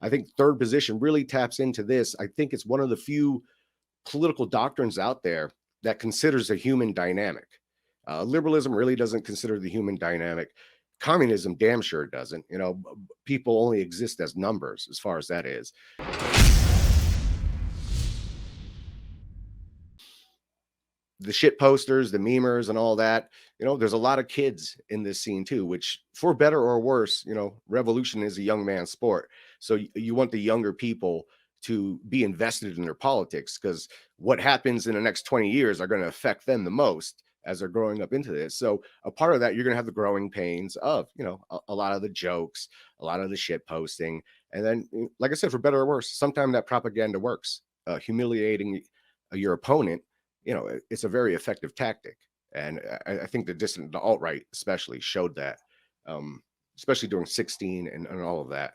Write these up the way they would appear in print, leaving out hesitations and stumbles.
I think third position really taps into this. I think it's one of the few political doctrines out there that considers the human dynamic. Liberalism really doesn't consider the human dynamic. Communism damn sure doesn't. You know, people only exist as numbers as far as that is. The shit posters, the memers, and all that. You know, there's a lot of kids in this scene too, which, for better or worse, you know, revolution is a young man's sport. So you want the younger people to be invested in their politics, because what happens in the next 20 years are going to affect them the most as they're growing up into this. So a part of that, you're going to have the growing pains of, you know, a lot of the jokes, a lot of the shit posting. And then, like I said, for better or worse, sometimes that propaganda works. Humiliating your opponent, you know, it's a very effective tactic. And I think the alt-right especially showed that, especially during 16 and all of that.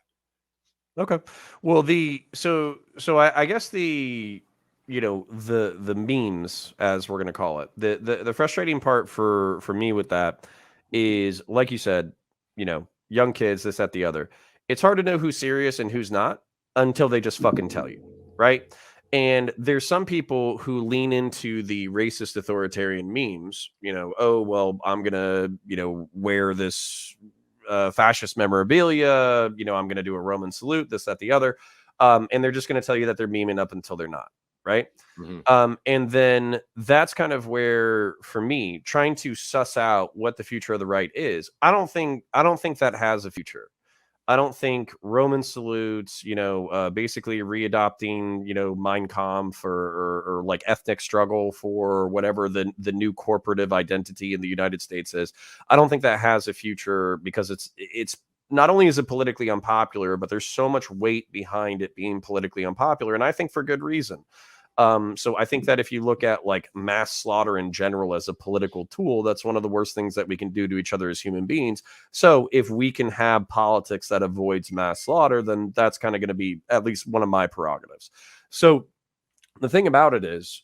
Okay. Well, I guess the memes, as we're gonna call it, the frustrating part for me with that is, like you said, young kids, this, that, the other. It's hard to know who's serious and who's not until they just fucking tell you, right? And there's some people who lean into the racist authoritarian memes, oh, well, I'm gonna, wear this fascist memorabilia, I'm going to do a Roman salute, this, that, the other. And they're just going to tell you that they're memeing up until they're not. Right. Mm-hmm. And then that's kind of where, for me, trying to suss out what the future of the right is, I don't think that has a future. I don't think Roman salutes, basically readopting, Mein Kampf or like ethnic struggle for whatever the new corporative identity in the United States is. I don't think that has a future, because it's not only is it politically unpopular, but there's so much weight behind it being politically unpopular, and I think for good reason. So I think that if you look at like mass slaughter in general as a political tool, that's one of the worst things that we can do to each other as human beings. So if we can have politics that avoids mass slaughter, then that's kind of going to be at least one of my prerogatives. So the thing about it is,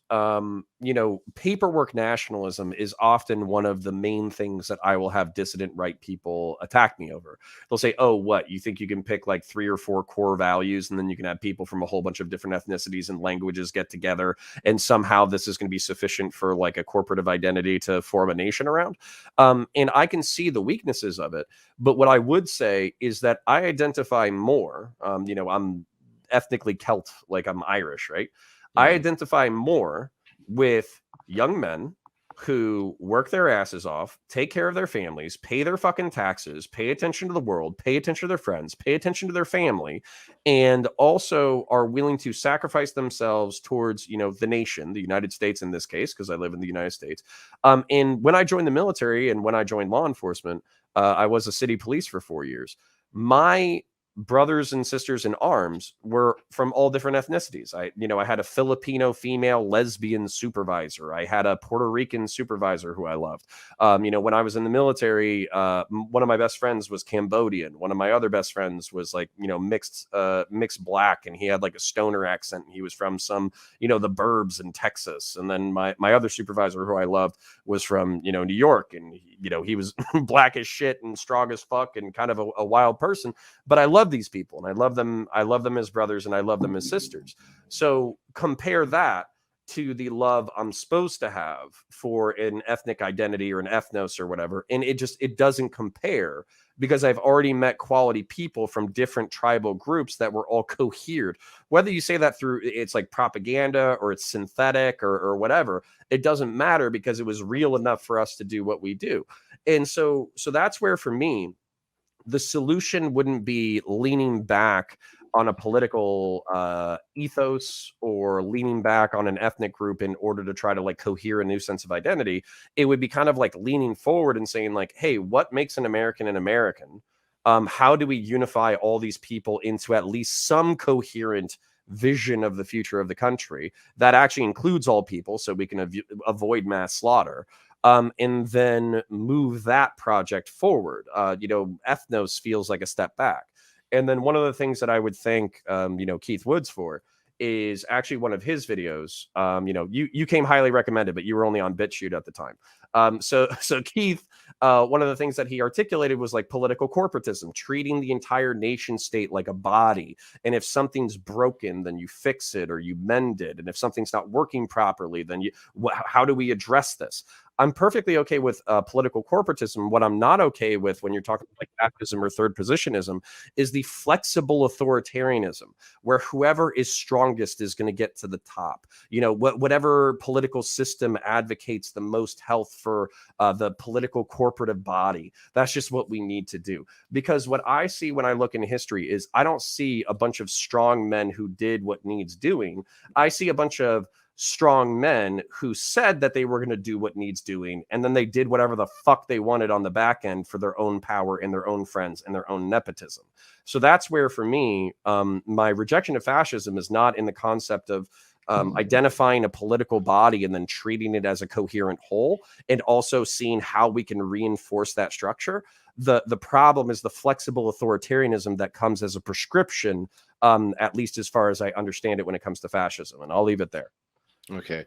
paperwork nationalism is often one of the main things that I will have dissident right people attack me over. They'll say, oh, what? You think you can pick like 3 or 4 core values, and then you can have people from a whole bunch of different ethnicities and languages get together, and somehow this is going to be sufficient for like a corporative identity to form a nation around? And I can see the weaknesses of it. But what I would say is that I identify more, I'm ethnically Celt, like I'm Irish, right? I identify more with young men who work their asses off, take care of their families, pay their fucking taxes, pay attention to the world, pay attention to their friends, pay attention to their family, and also are willing to sacrifice themselves towards, the nation, the United States in this case, because I live in the United States. And when I joined the military and when I joined law enforcement, I was a city police for 4 years. My brothers and sisters in arms were from all different ethnicities. I had a Filipino female lesbian supervisor. I had a Puerto Rican supervisor who I loved. When I was in the military, one of my best friends was Cambodian. One of my other best friends was like, mixed black, and he had like a stoner accent. And he was from some, the burbs in Texas. And then my other supervisor who I loved was from, New York, and he was black as shit and strong as fuck and kind of a wild person. But I love these people, and I love them as brothers, and I love them as sisters. So compare that to the love I'm supposed to have for an ethnic identity or an ethnos or whatever, and it doesn't compare, because I've already met quality people from different tribal groups that were all cohered. Whether you say that through it's like propaganda or it's synthetic or whatever, it doesn't matter, because it was real enough for us to do what we do. And so that's where, for me, the solution wouldn't be leaning back on a political ethos or leaning back on an ethnic group in order to try to like cohere a new sense of identity. It would be kind of like leaning forward and saying like, hey, what makes an American an American? How do we unify all these people into at least some coherent vision of the future of the country that actually includes all people, so we can avoid mass slaughter? And then move that project forward. Ethnos feels like a step back. And then one of the things that I would thank, Keith Woods for is actually one of his videos. You came highly recommended, but you were only on BitChute at the time. So Keith, one of the things that he articulated was like political corporatism, treating the entire nation state like a body. And if something's broken, then you fix it or you mend it. And if something's not working properly, then how do we address this? I'm perfectly okay with political corporatism. What I'm not okay with when you're talking like activism or third positionism is the flexible authoritarianism, where whoever is strongest is going to get to the top. Whatever political system advocates the most health for the political corporative body. That's just what we need to do. Because what I see when I look in history is I don't see a bunch of strong men who did what needs doing. I see a bunch of strong men who said that they were going to do what needs doing, and then they did whatever the fuck they wanted on the back end for their own power and their own friends and their own nepotism. So that's where, for me, my rejection of fascism is not in the concept of identifying a political body and then treating it as a coherent whole, and also seeing how we can reinforce that structure. The problem is the flexible authoritarianism that comes as a prescription, at least as far as I understand it when it comes to fascism. And I'll leave it there. Okay.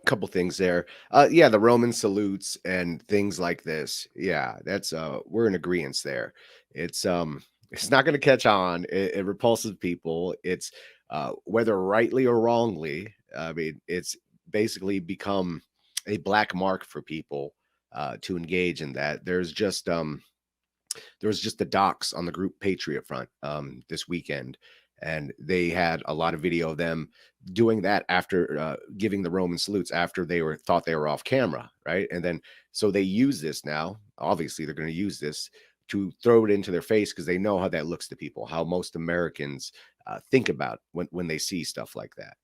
Couple things there. Yeah, the Roman salutes and things like this. Yeah, that's we're in agreement there. It's not going to catch on. It repulses people. It's whether rightly or wrongly. I mean, it's basically become a black mark for people to engage in that. There was just the docs on the group Patriot Front this weekend, and they had a lot of video of them doing that after giving the Roman salutes after they were thought they were off camera, right? And then so they use this now. Obviously, they're going to use this to throw it into their face because they know how that looks to people, how most Americans think about when they see stuff like that.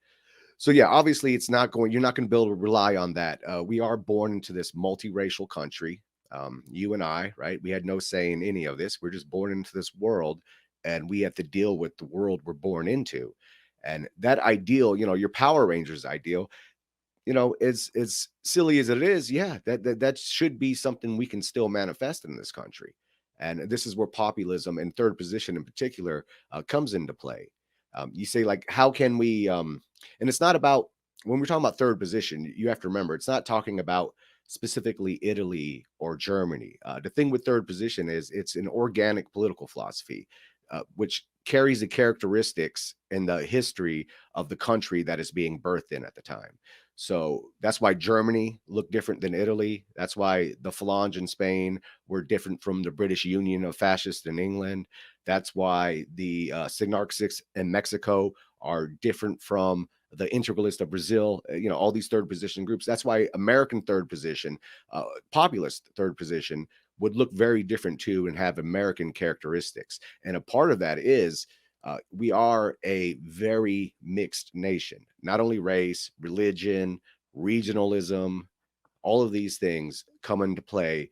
So yeah, obviously it's not going. You're not going to be able to rely on that. We are born into this multiracial country. You and I, right? We had no say in any of this. We're just born into this world, and we have to deal with the world we're born into. And that ideal, your Power Rangers ideal, as silly as it is, yeah, that should be something we can still manifest in this country. And this is where populism and third position in particular comes into play. You say, like, how can we and it's not about, when we're talking about third position, you have to remember it's not talking about specifically Italy or Germany. The thing with third position is it's an organic political philosophy, which carries the characteristics and the history of the country that is being birthed in at the time. So that's why Germany looked different than Italy. That's why the Falange in Spain were different from the British Union of Fascists in England. That's why the Synarchists in Mexico are different from the Integralist of Brazil. All these third position groups. That's why American third position, populist third position, would look very different too and have American characteristics. And a part of that is we are a very mixed nation, not only race, religion, regionalism, all of these things come into play.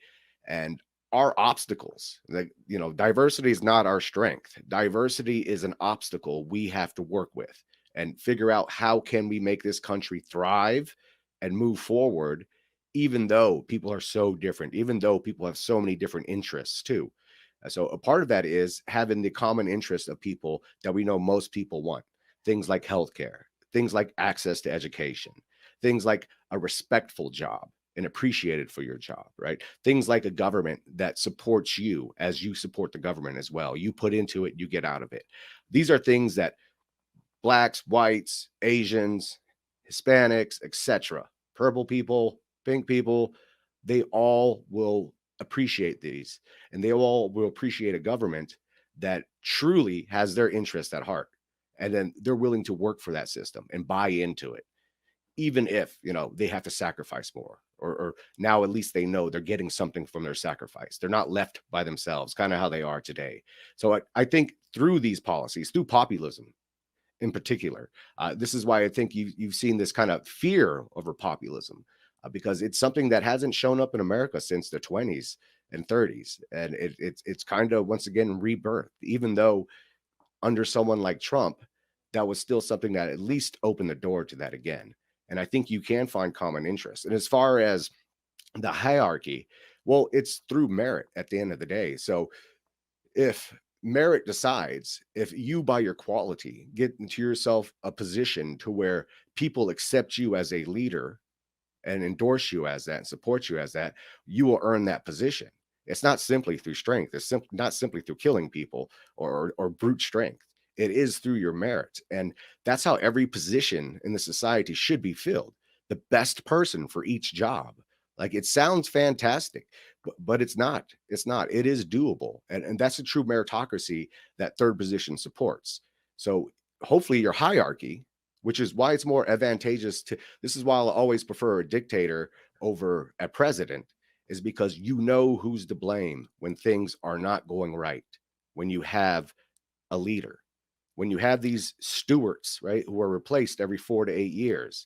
And our obstacles, like, diversity is not our strength. Diversity is an obstacle we have to work with and figure out how can we make this country thrive and move forward, even though people are so different, even though people have so many different interests too. So a part of that is having the common interest of people that we know most people want. Things like healthcare, things like access to education, things like a respectful job and appreciated for your job, right? Things like a government that supports you as you support the government as well. You put into it, you get out of it. These are things that blacks, whites, Asians, Hispanics, etc., purple people, pink people, they all will appreciate these, and they all will appreciate a government that truly has their interest at heart. And then they're willing to work for that system and buy into it, even if they have to sacrifice more, or now at least they know they're getting something from their sacrifice. They're not left by themselves, kind of how they are today. So I think through these policies, through populism in particular, this is why I think you've seen this kind of fear over populism, because it's something that hasn't shown up in America since the 20s and 30s, and it's kind of once again rebirth, even though under someone like Trump, that was still something that at least opened the door to that again. And I think you can find common interests. And as far as the hierarchy, well, it's through merit at the end of the day. So if merit decides, if you by your quality get into yourself a position to where people accept you as a leader, and endorse you as that and support you as that, you will earn that position. It's not simply through strength. It's not simply through killing people or brute strength. It is through your merit, and that's how every position in the society should be filled. The best person for each job. Like it sounds fantastic, but it's not. It's not. It is doable, and that's a true meritocracy that third position supports. So hopefully your hierarchy, which is why it's more advantageous to. This is why I'll always prefer a dictator over a president, is because you know who's to blame when things are not going right. When you have a leader, when you have these stewards, right, who are replaced every 4 to 8 years,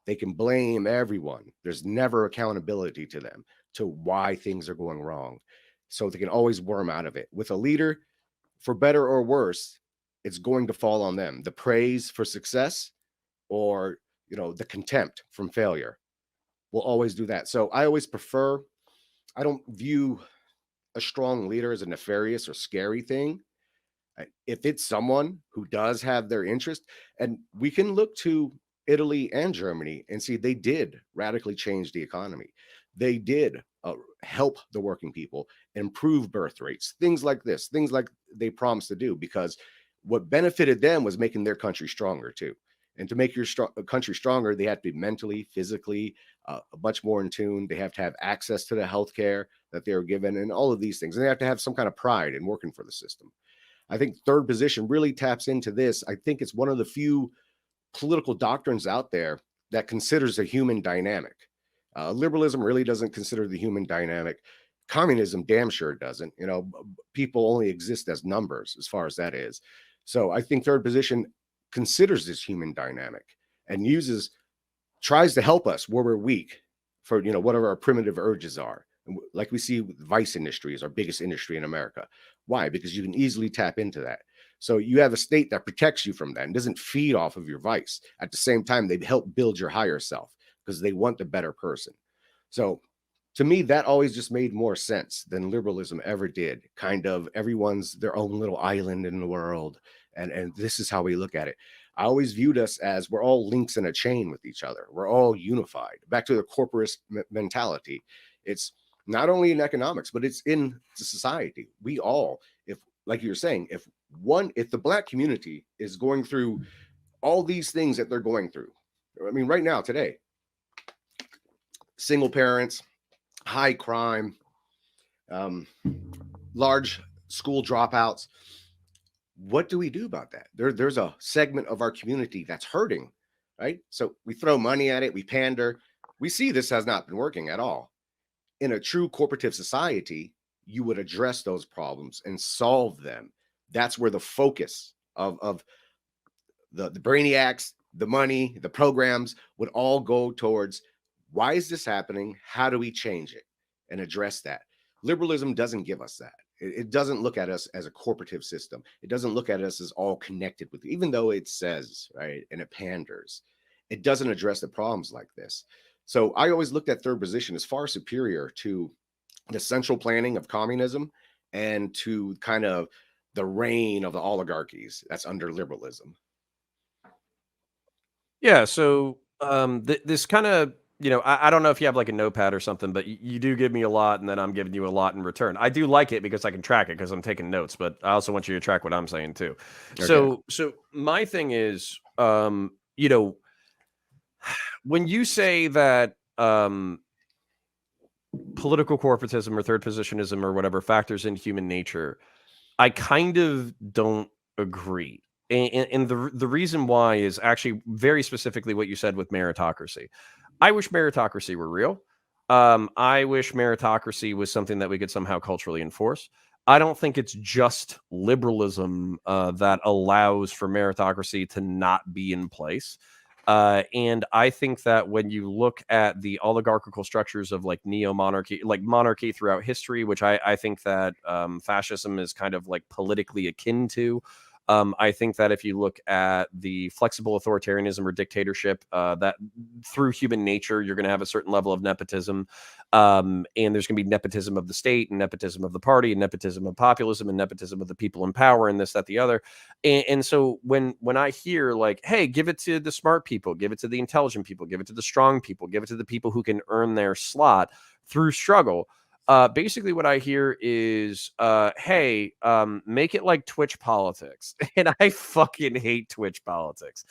they can blame everyone. There's never accountability to them to why things are going wrong. So they can always worm out of it. With a leader, for better or worse, it's going to fall on them. The praise for success or, the contempt from failure will always do that. So I always prefer, I don't view a strong leader as a nefarious or scary thing. If it's someone who does have their interest, and we can look to Italy and Germany and see they did radically change the economy. They did help the working people, improve birth rates, things like this, things like they promised to do, because what benefited them was making their country stronger too. And to make your country stronger, they have to be mentally, physically, much more in tune. They have to have access to the healthcare that they were given, and all of these things. And they have to have some kind of pride in working for the system. I think third position really taps into this. I think it's one of the few political doctrines out there that considers a human dynamic. Liberalism really doesn't consider the human dynamic. Communism damn sure doesn't. People only exist as numbers as far as that is. So I think third position considers this human dynamic and tries to help us where we're weak for, whatever our primitive urges are. Like we see with vice industry is our biggest industry in America. Why? Because you can easily tap into that. So you have a state that protects you from that and doesn't feed off of your vice. At the same time, they help build your higher self because they want the better person. So to me, that always just made more sense than liberalism ever did. Kind of everyone's their own little island in the world. And this is how we look at it. I always viewed us as we're all links in a chain with each other. We're all unified. Back to the corporate mentality. It's not only in economics, but it's in society. We all, if like you're saying, if the black community is going through all these things that they're going through, I mean, right now, today, single parents, high crime, large school dropouts. What do we do about that? There's a segment of our community that's hurting, right? So we throw money at it, we pander. We see this has not been working at all. In a true corporative society, you would address those problems and solve them. That's where the focus of the brainiacs, the money, the programs would all go towards, why is this happening? How do we change it and address that? Liberalism doesn't give us that. It doesn't look at us as a corporative system. It doesn't look at us as all connected with, even though it says, right, and it panders. It doesn't address the problems like this. So I always looked at third position as far superior to the central planning of communism and to kind of the reign of the oligarchies that's under liberalism. Yeah, so this kind of, I don't know if you have like a notepad or something, but you do give me a lot, and then I'm giving you a lot in return. I do like it because I can track it because I'm taking notes, but I also want you to track what I'm saying too. Okay. So my thing is, when you say that political corporatism or third positionism or whatever factors in human nature, I kind of don't agree. And the reason why is actually very specifically what you said with meritocracy. I wish meritocracy were real. I wish meritocracy was something that we could somehow culturally enforce. I don't think it's just liberalism that allows for meritocracy to not be in place. And I think that when you look at the oligarchical structures of like neo-monarchy, like monarchy throughout history, which I think that fascism is kind of like politically akin to, I think that if you look at the flexible authoritarianism or dictatorship, that through human nature, you're going to have a certain level of nepotism. And there's going to be nepotism of the state and nepotism of the party and nepotism of populism and nepotism of the people in power and this, that, the other. And so when I hear like, hey, give it to the smart people, give it to the intelligent people, give it to the strong people, give it to the people who can earn their slot through struggle. Basically what I hear is, hey, make it like Twitch politics. And I fucking hate Twitch politics.